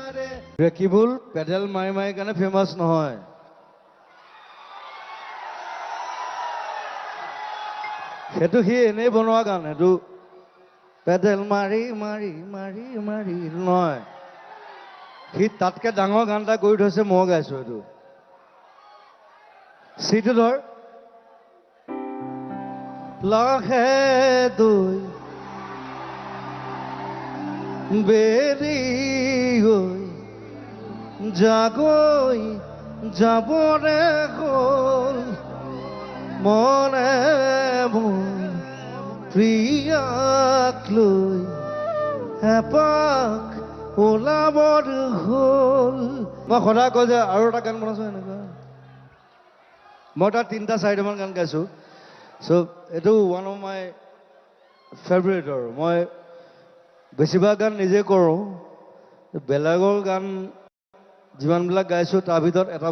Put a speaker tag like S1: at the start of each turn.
S1: Rekibul pedal মাৰি মাৰি কাৰণে ফেমাছ নহয়। সেইটো সি এনেই বনোৱা গান, সেইটো পেডেল মাৰি মাৰি মাৰি মাৰি নহয়। সি তাতকে ডাঙৰ গান এটা কৰি থৈছে, মই গাইছো এইটো। চিটো ধৰ। লাহে দৈ বেৰি গৈ জাগৈ যাবৰে হ'ল মনে মোৰ প্ৰিয়াক লৈ এপাক ওলাবৰ হ'ল। মই সদায় কওঁ যে আৰু এটা গান বনাইছো এনেকুৱা। মই তাত 3-4টা গান গাইছো। চ' এইটো ওৱান অফ মাই ফেভৰেটৰ। মই বেছিভাগ গান নিজে কৰোঁ, বেলেগৰ গান যিমানবিলাক গাইছো তাৰ ভিতৰত এটা